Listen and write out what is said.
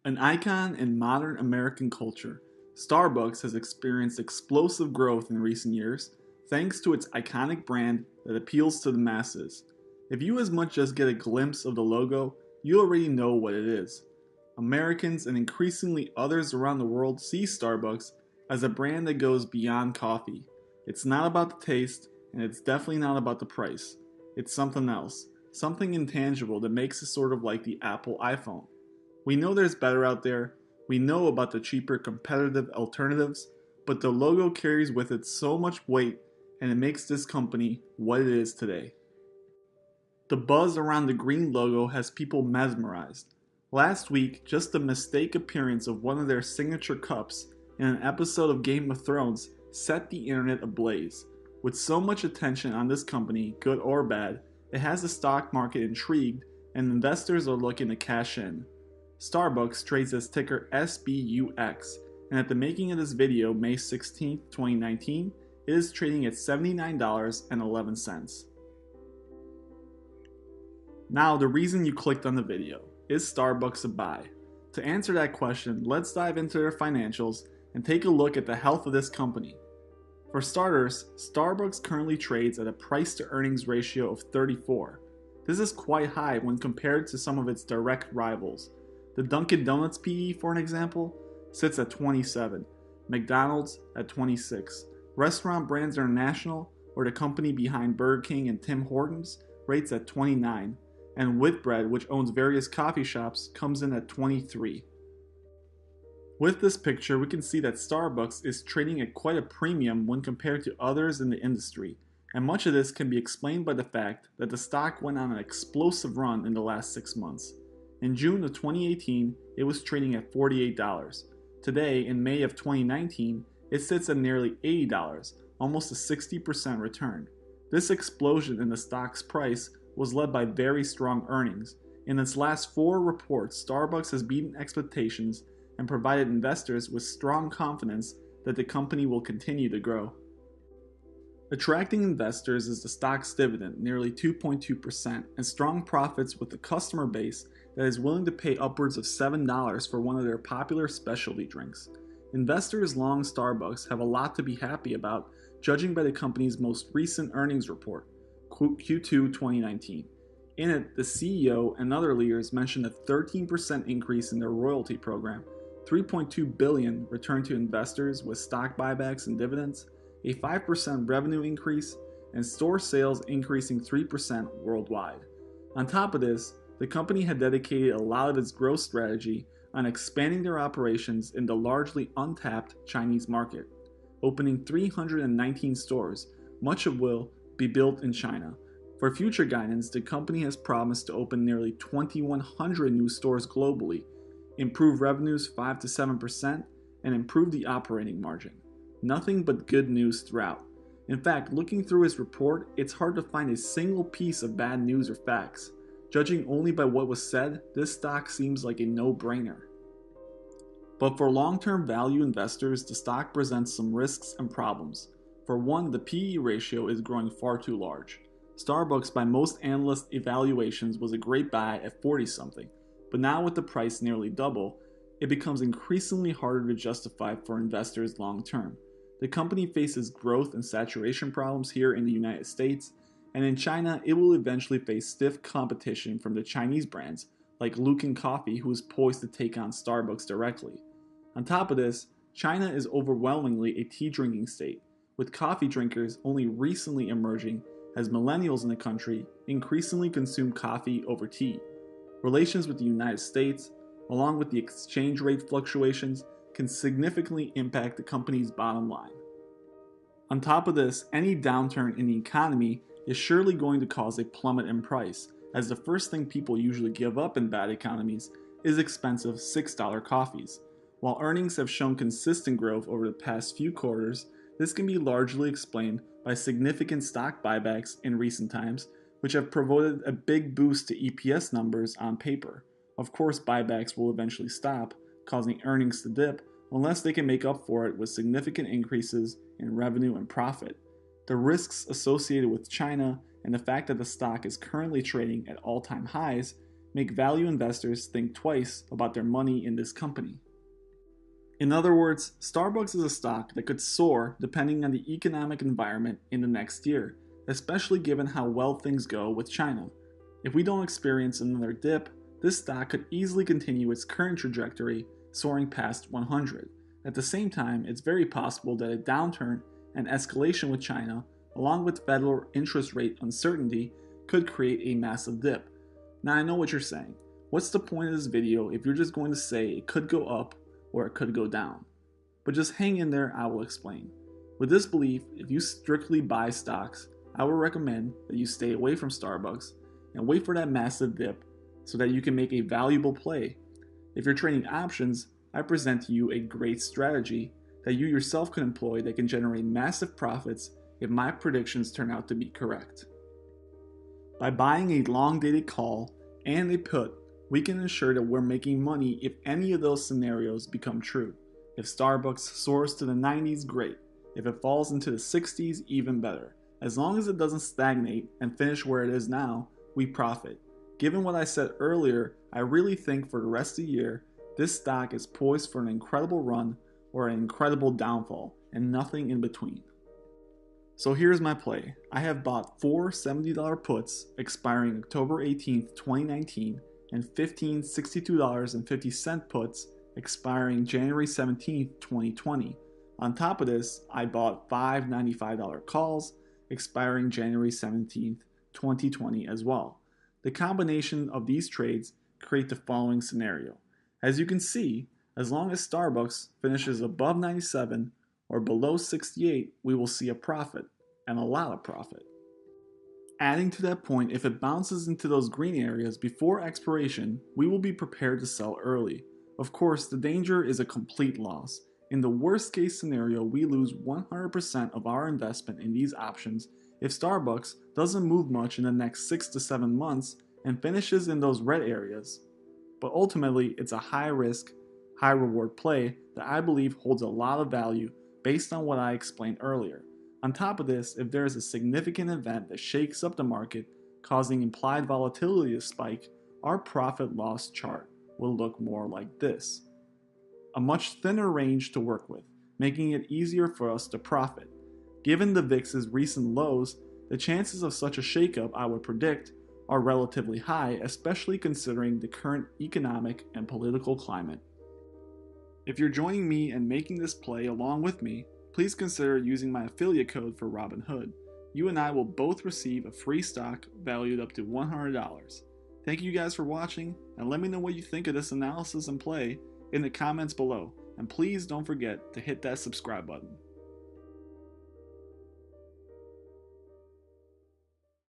An icon in modern American culture, Starbucks has experienced explosive growth in recent years thanks to its iconic brand that appeals to the masses. If you as much as get a glimpse of the logo, you already know what it is. Americans and increasingly others around the world see Starbucks as a brand that goes beyond coffee. It's not about the taste, and it's definitely not about the price. It's something else, something intangible that makes it sort of like the Apple iPhone. We know there's better out there, we know about the cheaper competitive alternatives, but the logo carries with it so much weight and it makes this company what it is today. The buzz around the green logo has people mesmerized. Last week, just the mistake appearance of one of their signature cups in an episode of Game of Thrones set the internet ablaze. With so much attention on this company, good or bad, it has the stock market intrigued and investors are looking to cash in. Starbucks trades as ticker SBUX, and at the making of this video, May 16, 2019, it is trading at $79.11. Now, the reason you clicked on the video, is Starbucks a buy? To answer that question, let's dive into their financials and take a look at the health of this company. For starters, Starbucks currently trades at a price to earnings ratio of 34. This is quite high when compared to some of its direct rivals. The Dunkin' Donuts PE, for an example, sits at 27, McDonald's at 26. Restaurant Brands International, or the company behind Burger King and Tim Hortons, rates at 29, and Whitbread, which owns various coffee shops, comes in at 23. With this picture, we can see that Starbucks is trading at quite a premium when compared to others in the industry, and much of this can be explained by the fact that the stock went on an explosive run in the last 6 months. In June of 2018, it was trading at $48. Today, in May of 2019, it sits at nearly $80, almost a 60% return. This explosion in the stock's price was led by very strong earnings. In its last 4 reports, Starbucks has beaten expectations and provided investors with strong confidence that the company will continue to grow. Attracting investors is the stock's dividend, nearly 2.2%, and strong profits with a customer base that is willing to pay upwards of $7 for one of their popular specialty drinks. Investors long Starbucks have a lot to be happy about, judging by the company's most recent earnings report, Q2 2019. In it, the CEO and other leaders mentioned a 13% increase in their royalty program, $3.2 billion returned to investors with stock buybacks and dividends, a 5% revenue increase, and store sales increasing 3% worldwide. On top of this, the company had dedicated a lot of its growth strategy on expanding their operations in the largely untapped Chinese market, opening 319 stores, much of will be built in China. For future guidance, the company has promised to open nearly 2,100 new stores globally, improve revenues 5 to 7%, and improve the operating margin. Nothing but good news throughout. In fact, looking through his report, it's hard to find a single piece of bad news or facts. Judging only by what was said, this stock seems like a no-brainer. But for long-term value investors, the stock presents some risks and problems. For one, the PE ratio is growing far too large. Starbucks, by most analyst evaluations, was a great buy at 40-something, but now with the price nearly double, it becomes increasingly harder to justify for investors long-term. The company faces growth and saturation problems here in the United States, and in China, it will eventually face stiff competition from the Chinese brands like Luckin Coffee, who is poised to take on Starbucks directly. On top of this, China is overwhelmingly a tea drinking state, with coffee drinkers only recently emerging as millennials in the country increasingly consume coffee over tea. Relations with the United States, along with the exchange rate fluctuations, can significantly impact the company's bottom line. On top of this, any downturn in the economy is surely going to cause a plummet in price, as the first thing people usually give up in bad economies is expensive $6 coffees. While earnings have shown consistent growth over the past few quarters, this can be largely explained by significant stock buybacks in recent times, which have provided a big boost to EPS numbers on paper. Of course, buybacks will eventually stop, causing earnings to dip, unless they can make up for it with significant increases in revenue and profit. The risks associated with China and the fact that the stock is currently trading at all-time highs make value investors think twice about their money in this company. In other words, Starbucks is a stock that could soar depending on the economic environment in the next year, especially given how well things go with China. If we don't experience another dip, this stock could easily continue its current trajectory, soaring past 100. At the same time, it's very possible that a downturn and escalation with China, along with federal interest rate uncertainty, could create a massive dip. Now I know what you're saying. What's the point of this video if you're just going to say it could go up or it could go down? But just hang in there, I will explain. With this belief, if you strictly buy stocks, I would recommend that you stay away from Starbucks and wait for that massive dip so that you can make a valuable play. If you're trading options, I present to you a great strategy that you yourself can employ that can generate massive profits if my predictions turn out to be correct. By buying a long-dated call and a put, we can ensure that we're making money if any of those scenarios become true. If Starbucks soars to the 90s, great. If it falls into the 60s, even better. As long as it doesn't stagnate and finish where it is now, we profit. Given what I said earlier, I really think for the rest of the year, this stock is poised for an incredible run or an incredible downfall, and nothing in between. So here's my play. I have bought 4 $70 puts expiring October 18th, 2019, and 15 $62.50 puts expiring January 17th, 2020. On top of this, I bought 5 $95 calls expiring January 17th, 2020 as well. The combination of these trades create the following scenario. As you can see, as long as Starbucks finishes above 97 or below 68, we will see a profit, and a lot of profit. Adding to that point, if it bounces into those green areas before expiration, we will be prepared to sell early. Of course, the danger is a complete loss. In the worst case scenario, we lose 100% of our investment in these options if Starbucks doesn't move much in the next 6 to 7 months and finishes in those red areas. But ultimately, it's a high risk, high reward play that I believe holds a lot of value based on what I explained earlier. On top of this, if there is a significant event that shakes up the market, causing implied volatility to spike, our profit loss chart will look more like this. A much thinner range to work with, making it easier for us to profit. Given the VIX's recent lows, the chances of such a shakeup, I would predict, are relatively high, especially considering the current economic and political climate. If you're joining me and making this play along with me, please consider using my affiliate code for Robinhood. You and I will both receive a free stock valued up to $100. Thank you guys for watching, and let me know what you think of this analysis and play in the comments below. And please don't forget to hit that subscribe button.